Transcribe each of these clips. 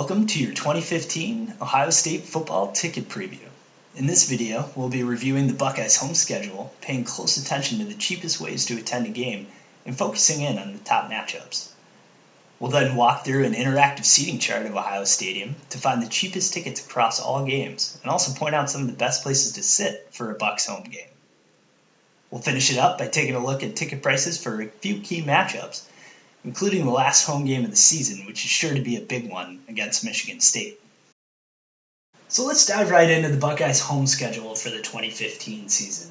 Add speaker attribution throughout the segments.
Speaker 1: Welcome to your 2015 Ohio State football ticket preview. In this video, we'll be reviewing the Buckeyes' home schedule, paying close attention to the cheapest ways to attend a game, and focusing in on the top matchups. We'll then walk through an interactive seating chart of Ohio Stadium to find the cheapest tickets across all games, and also point out some of the best places to sit for a Bucs home game. We'll finish it up by taking a look at ticket prices for a few key matchups, including the last home game of the season, which is sure to be a big one against Michigan State. So let's dive right into the Buckeyes' home schedule for the 2015 season.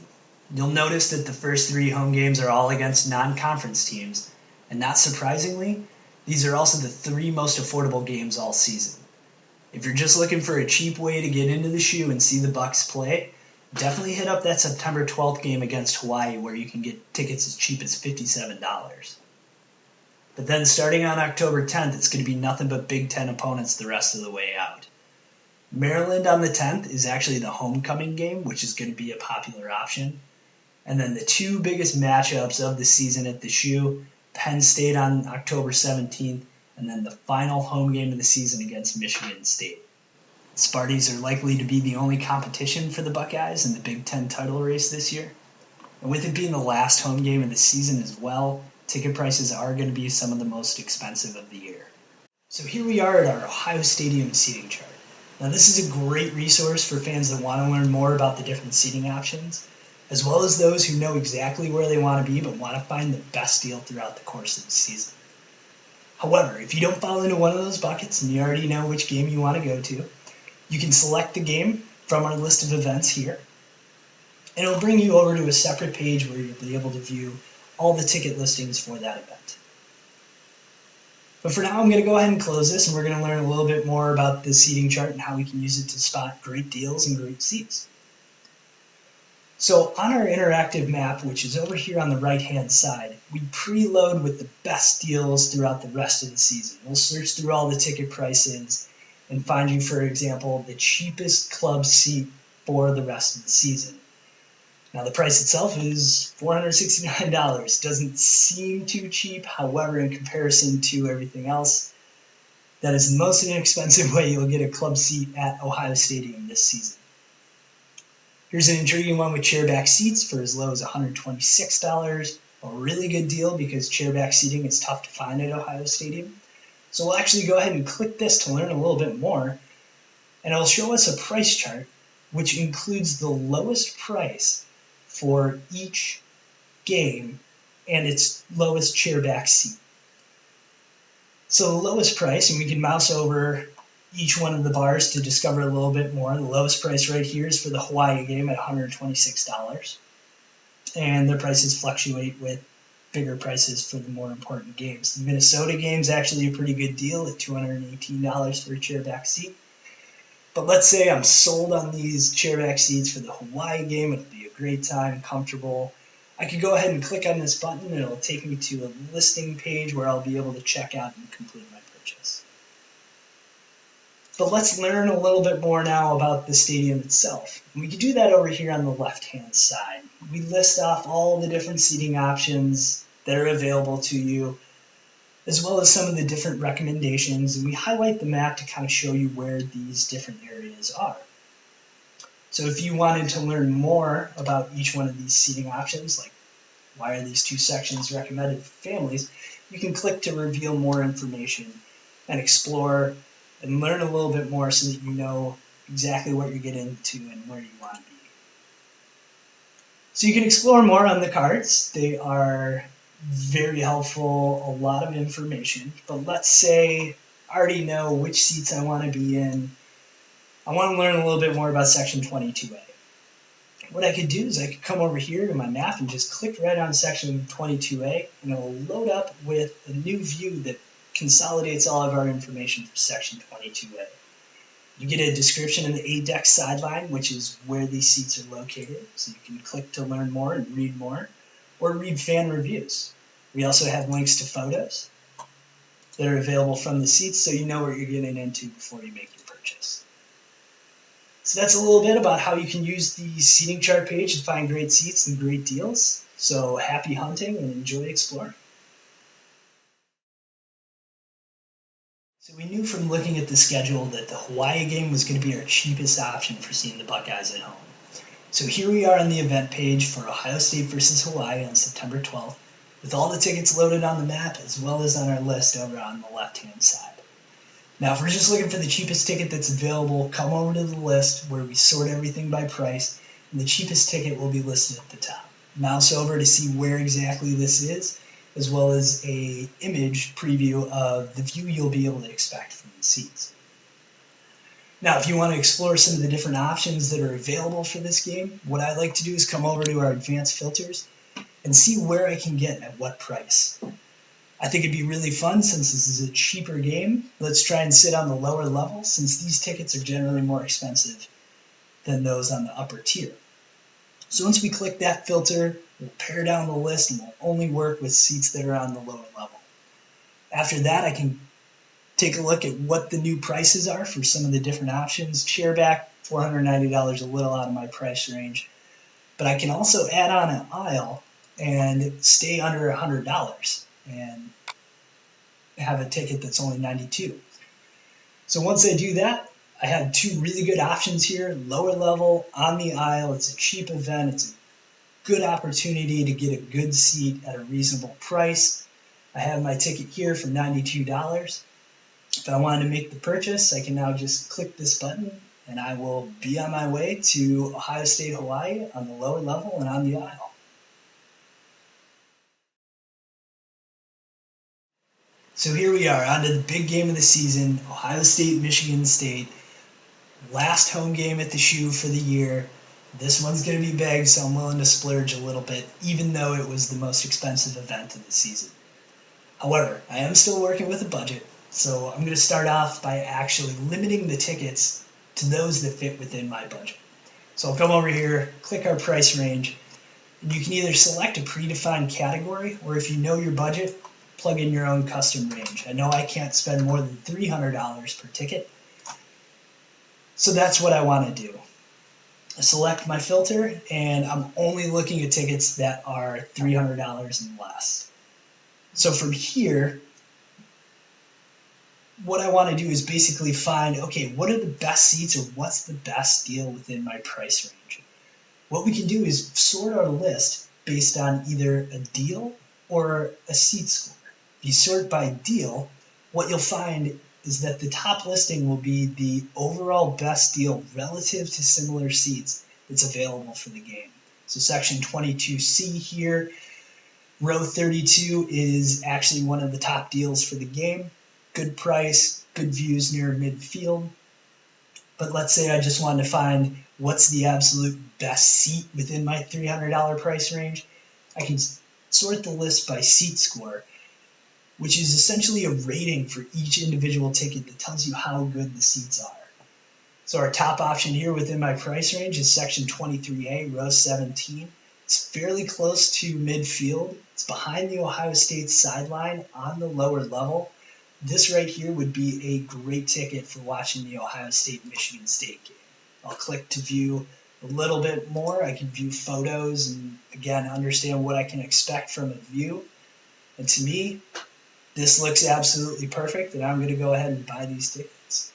Speaker 1: You'll notice that the first three home games are all against non-conference teams, and not surprisingly, these are also the three most affordable games all season. If you're just looking for a cheap way to get into the shoe and see the Bucs play, definitely hit up that September 12th game against Hawaii where you can get tickets as cheap as $57. But then starting on October 10th, it's going to be nothing but Big Ten opponents the rest of the way out. Maryland on the 10th is actually the homecoming game, which is going to be a popular option. And then the two biggest matchups of the season at the shoe, Penn State on October 17th, and then the final home game of the season against Michigan State. The Sparties are likely to be the only competition for the Buckeyes in the Big Ten title race this year. And with it being the last home game of the season as well, ticket prices are going to be some of the most expensive of the year. So here we are at our Ohio Stadium seating chart. Now this is a great resource for fans that want to learn more about the different seating options, as well as those who know exactly where they want to be but want to find the best deal throughout the course of the season. However, if you don't fall into one of those buckets and you already know which game you want to go to, you can select the game from our list of events here, and it'll bring you over to a separate page where you'll be able to view all the ticket listings for that event. But for now, I'm going to go ahead and close this, and we're going to learn a little bit more about the seating chart and how we can use it to spot great deals and great seats. So on our interactive map, which is over here on the right-hand side, we preload with the best deals throughout the rest of the season. We'll search through all the ticket prices and find you, for example, the cheapest club seat for the rest of the season. Now the price itself is $469. Doesn't seem too cheap, however, in comparison to everything else, that is the most inexpensive way you'll get a club seat at Ohio Stadium this season. Here's an intriguing one with chairback seats for as low as $126. A really good deal because chairback seating is tough to find at Ohio Stadium. So we'll actually go ahead and click this to learn a little bit more, and it'll show us a price chart which includes the lowest price for each game and its lowest chairback seat. So the lowest price, and we can mouse over each one of the bars to discover a little bit more. The lowest price right here is for the Hawaii game at $126. And the prices fluctuate with bigger prices for the more important games. The Minnesota game is actually a pretty good deal at $218 for a chairback seat. But let's say I'm sold on these chairback seats for the Hawaii game. It'll be a great time, comfortable. I could go ahead and click on this button and it'll take me to a listing page where I'll be able to check out and complete my purchase. But let's learn a little bit more now about the stadium itself. And we can do that over here on the left-hand side. We list off all the different seating options that are available to you, as well as some of the different recommendations, and we highlight the map to kind of show you where these different areas are. So if you wanted to learn more about each one of these seating options, like why are these two sections recommended for families, you can click to reveal more information and explore and learn a little bit more so that you know exactly what you're getting into and where you want to be. So you can explore more on the cards. They are very helpful, a lot of information, but let's say I already know which seats I want to be in. I want to learn a little bit more about section 22A. What I could do is I could come over here to my map and just click right on section 22A, and it'll load up with a new view that consolidates all of our information for section 22A. You get a description in the A-Deck sideline, which is where these seats are located, so you can click to learn more and read more, or read fan reviews. We also have links to photos that are available from the seats so you know what you're getting into before you make your purchase. So that's a little bit about how you can use the seating chart page to find great seats and great deals. So happy hunting and enjoy exploring. So we knew from looking at the schedule that the Hawaii game was going to be our cheapest option for seeing the Buckeyes at home. So here we are on the event page for Ohio State versus Hawaii on September 12th, with all the tickets loaded on the map as well as on our list over on the left-hand side. Now, if we're just looking for the cheapest ticket that's available, come over to the list where we sort everything by price, and the cheapest ticket will be listed at the top. Mouse over to see where exactly this is, as well as a image preview of the view you'll be able to expect from the seats. Now, if you want to explore some of the different options that are available for this game, what I like to do is come over to our advanced filters and see where I can get at what price. I think it'd be really fun since this is a cheaper game. Let's try and sit on the lower level since these tickets are generally more expensive than those on the upper tier. So once we click that filter, we'll pare down the list and we'll only work with seats that are on the lower level. After that, I can take a look at what the new prices are for some of the different options. Chairback, $490, a little out of my price range. But I can also add on an aisle and stay under $100 and have a ticket that's only $92. So once I do that, I have two really good options here. Lower level, on the aisle. It's a cheap event. It's a good opportunity to get a good seat at a reasonable price. I have my ticket here for $92. If I wanted to make the purchase, I can now just click this button and I will be on my way to Ohio State, Hawaii on the lower level and on the aisle. So here we are, on to the big game of the season, Ohio State, Michigan State. Last home game at the Shoe for the year. This one's going to be big, so I'm willing to splurge a little bit, even though it was the most expensive event of the season. However, I am still working with a budget, so I'm going to start off by actually limiting the tickets to those that fit within my budget. So I'll come over here, click our price range, and you can either select a predefined category, or if you know your budget, plug in your own custom range. I know I can't spend more than $300 per ticket, so that's what I want to do. I select my filter, and I'm only looking at tickets that are $300 and less. So from here, what I want to do is basically find, okay, what are the best seats or what's the best deal within my price range? What we can do is sort our list based on either a deal or a seat score. If you sort by deal, what you'll find is that the top listing will be the overall best deal relative to similar seats that's available for the game. So section 22C here, row 32 is actually one of the top deals for the game. Good price, good views near midfield. But let's say I just wanted to find what's the absolute best seat within my $300 price range. I can sort the list by seat score, which is essentially a rating for each individual ticket that tells you how good the seats are. So our top option here within my price range is section 23A, row 17. It's fairly close to midfield. It's behind the Ohio State sideline on the lower level. This right here would be a great ticket for watching the Ohio State-Michigan State game. I'll click to view a little bit more. I can view photos and, again, understand what I can expect from a view. And to me, this looks absolutely perfect, and I'm going to go ahead and buy these tickets.